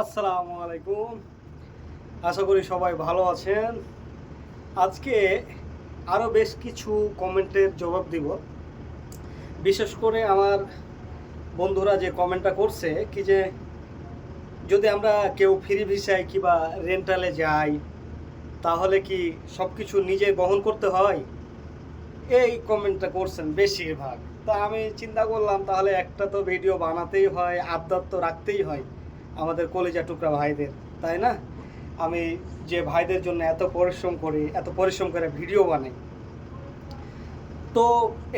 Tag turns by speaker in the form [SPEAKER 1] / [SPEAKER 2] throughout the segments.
[SPEAKER 1] আসসালামু আলাইকুম। আশা করি সবাই ভালো আছেন। আজকে আরও বেশ কিছু কমেন্টের জবাব দিব। বিশেষ করে আমার বন্ধুরা যে কমেন্টটা করছে কি যে যদি আমরা কেউ ফ্রি ভিসায় কিংবা রেন্টালে যাই তাহলে কি সব কিছু নিজে বহন করতে হয়, এই কমেন্টটা করছেন বেশিরভাগ। তা আমি চিন্তা করলাম তাহলে একটা তো ভিডিও বানাতেই হয়, আবদার তো রাখতেই হয় আমাদের কলিজা টুকরা ভাইদের, তাই না? আমি যে ভাইদের জন্য এত পরিশ্রম করে ভিডিও বানাই। তো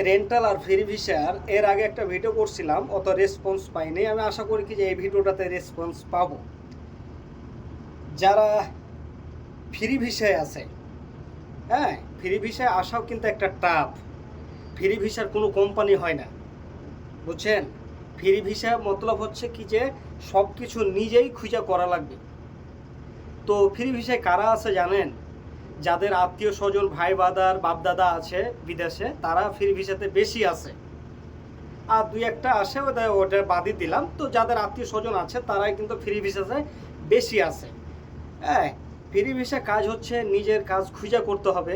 [SPEAKER 1] রেন্টাল আর ফ্রি ভিসার এর আগে একটা ভিডিও করছিলাম, অত রেসপন্স পাইনি। আমি আশা করি কি যে এই ভিডিওটাতে রেসপন্স পাবো। যারা ফ্রি ভিসায় আছে, হ্যাঁ, ফ্রি ভিসায় আসাও কিন্তু একটা টাফ। ফ্রি ভিসার কোনো কোম্পানি হয় না, বুঝছেন? ফ্রি ভিসা মতলব হচ্ছে কি যে সব কিছু নিজেই খুঁজে করা লাগবে। তো ফ্রি ভিসায় কারা আছে জানেন? যাদের আত্মীয় স্বজন, ভাই বাপদাদা আছে বিদেশে, তারা ফ্রি ভিসাতে বেশি আছে। আর দুই একটা আসে, ওটা বাদই দিলাম। তো যাদের আত্মীয় স্বজন আছে তারাই কিন্তু ফ্রি ভিসাতে বেশি আছে। হ্যাঁ, ফ্রি ভিসা কাজ হচ্ছে নিজের কাজ খুঁজে করতে হবে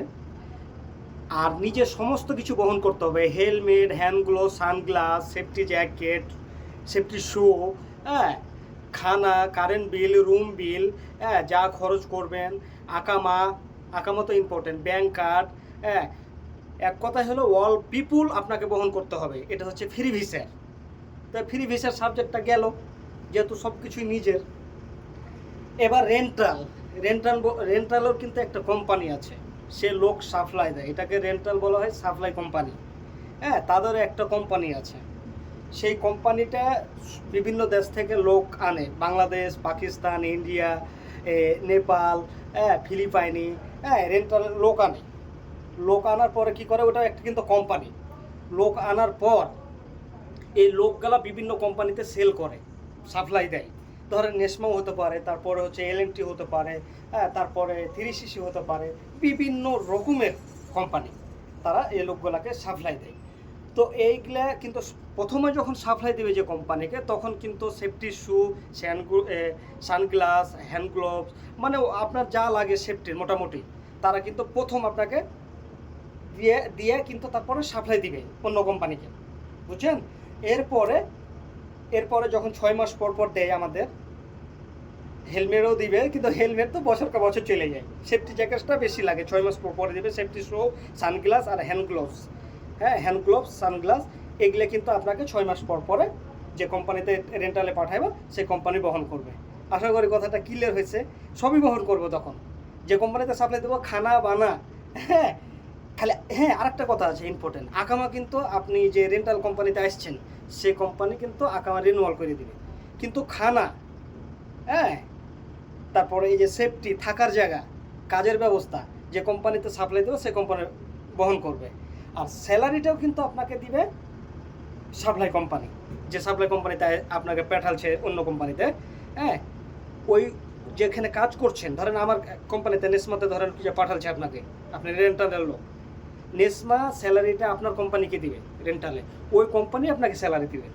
[SPEAKER 1] আর নিজের সমস্ত কিছু বহন করতে হবে। Helmet, hand glove, sunglass, safety jacket, safety শু, হ্যাঁ, খানা, কারেন্ট বিল, রুম বিল, হ্যাঁ, যা খরচ করবেন, আকামা তো ইম্পর্টেন্ট, ব্যাংক কার্ড, হ্যাঁ, এক কথায় হলো অল পিপুল আপনাকে বহন করতে হবে। এটা হচ্ছে ফ্রি ভিসার। তো ফ্রি ভিসার সাবজেক্টটা গেল, যেহেতু সব কিছুই নিজের। এবার রেন্টালের কিন্তু একটা কোম্পানি আছে, সে লোক সাপ্লাই দেয়, এটাকে রেন্টাল বলা হয়, সাপ্লাই কোম্পানি। হ্যাঁ, তাদেরও একটা কোম্পানি আছে। সেই কোম্পানিটা বিভিন্ন দেশ থেকে লোক আনে, বাংলাদেশ, পাকিস্তান, ইন্ডিয়া, নেপাল, হ্যাঁ, ফিলিপাইনি, হ্যাঁ, রেন্টালের লোক আনে। লোক আনার পরে কী করে, ওটা একটা কিন্তু কোম্পানি। লোক আনার পর এই লোকগুলা বিভিন্ন কোম্পানিতে সেল করে, সাপ্লাই দেয়। ধরেন নেসমাও হতে পারে, তারপরে হচ্ছে এলএনটি হতে পারে, হ্যাঁ, তারপরে 3CC হতে পারে, বিভিন্ন রকমের কোম্পানি তারা এই লোকগুলাকে সাপ্লাই দেয়। তো এইগুলা কিন্তু প্রথমে যখন সাপ্লাই দেবে যে কোম্পানিকে, তখন কিন্তু সেফটি শু, সানগ্লাস, হ্যান্ড গ্লোভস, মানে আপনার যা লাগে সেফটির মোটামুটি, তারা কিন্তু প্রথম আপনাকে দিয়ে কিন্তু তারপরে সাপ্লাই দিবে অন্য কোম্পানিকে, বুঝছেন? এরপরে যখন 6 মাস পর দেয় আমাদের, হেলমেটও দিবে, কিন্তু হেলমেট তো বছর চলে যায়। সেফটি জ্যাকেটটা বেশি লাগে, 6 মাস পরে দেবে। সেফটি শু, সানগ্লাস আর হ্যান্ড গ্লোভস, হ্যাঁ, হ্যান্ড গ্লোভস, সানগ্লাস, এগুলো কিন্তু আপনাকে 6 মাস পরে যে কোম্পানিতে রেন্টালে পাঠাবো সেই কোম্পানি বহন করবে। আশা করি কথাটা ক্লিয়ার হয়েছে। সবই বহন করবো তখন, যে কোম্পানিতে সাপ্লাই দেবো, খানা বানা, হ্যাঁ। খালি হ্যাঁ, আরেকটা কথা আছে ইম্পর্টেন্ট, আকামা কিন্তু আপনি যে রেন্টাল কোম্পানিতে আসছেন সেই কোম্পানি কিন্তু আকামা রিনিউয়াল করে দিবে, কিন্তু খানা, হ্যাঁ, তারপরে এই যে সেফটি, থাকার জায়গা, কাজের ব্যবস্থা, যে কোম্পানিতে সাপ্লাই দেবে সেই কোম্পানি বহন করবে। আর স্যালারিটাও কিন্তু আপনাকে দিবে সাপ্লাই কোম্পানি, যে সাপ্লাই কোম্পানিতে আপনাকে পাঠালছে অন্য কোম্পানিতে, হ্যাঁ, ওই যেখানে কাজ করছেন, ধরেন আমার কোম্পানিতে নেসমাতে ধরেন যে পাঠালছে আপনাকে, আপনি রেন্টালের লোক, নেসমা স্যালারিটা আপনার কোম্পানিকে দিবে রেন্টালে, ওই কোম্পানি আপনাকে স্যালারি দিবে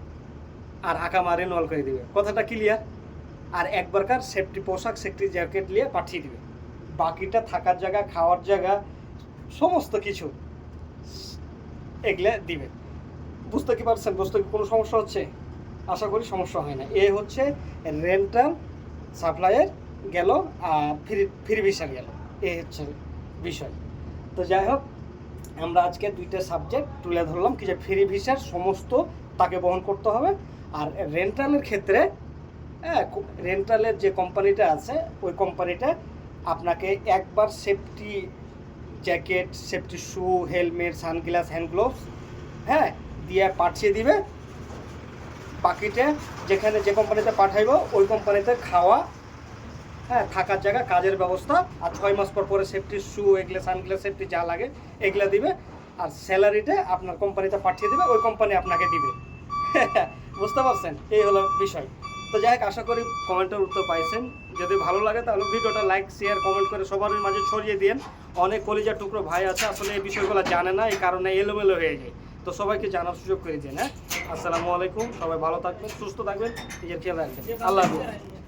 [SPEAKER 1] আর আকামা রিনিউয়াল করে দিবে। কথাটা ক্লিয়ার? আর একবারকার সেফটি পোশাক, সেফটি জ্যাকেট নিয়ে পাঠিয়ে দিবে। বাকিটা থাকার জায়গা, খাওয়ার জায়গা, সমস্ত কিছু এগুলো দিবে। বুঝতে কি পারছেন? বুঝতে কি কোনো সমস্যা হচ্ছে? আশা করি সমস্যা হয় না। এ হচ্ছে রেন্টাল সাপ্লাইয়ের গেল আর ফ্রি ভিসার গেল, এই হচ্ছে বিষয়। তো যাই হোক, আমরা আজকে দুইটা সাবজেক্ট তুলে ধরলাম কি যে ফ্রি ভিসার সমস্ত তাকে বহন করতে হবে, আর রেন্টালের ক্ষেত্রে, হ্যাঁ, রেন্টালের যে কোম্পানিটা আছে ওই কোম্পানিটা আপনাকে একবার সেফটি জ্যাকেট, সেফটি শু, হেলমেট, সানগ্লাস, হ্যান্ড গ্লোভস, হ্যাঁ, দিয়ে পাঠিয়ে দিবে। বাকিটা যেখানে যে কোম্পানিতে পাঠাইব ওই কোম্পানিতে খাওয়া, হ্যাঁ, থাকার জায়গা, কাজের ব্যবস্থা, আর 6 মাস পরে সেফটি শু, এগুলো, সানগ্লাস, সেফটি যা লাগে এগুলো দিবে। আর স্যালারিটা আপনার কোম্পানিতে পাঠিয়ে দেবে, ওই কোম্পানি আপনাকে দিবে। বুঝতে পারছেন? এই হলো বিষয়। তো যাই হোক, আশা করি কমেন্টের উত্তর পাইছেন। যদি ভালো লাগে তাহলে ভিডিওটা লাইক, শেয়ার, কমেন্ট করে সবার মাঝে ছড়িয়ে দিন। অনেক কলিজা টুকরো ভাই আছে আসলে এই বিষয়গুলো জানে না, এই কারণে এলোমেলো হয়ে যায়। তো সবাইকে জানার সুযোগ করে দিন। হ্যাঁ, আসসালামু আলাইকুম। সবাই ভালো থাকবেন, সুস্থ থাকবেন, নিজের খেয়াল রাখবেন। আল্লাহ হাফেজ।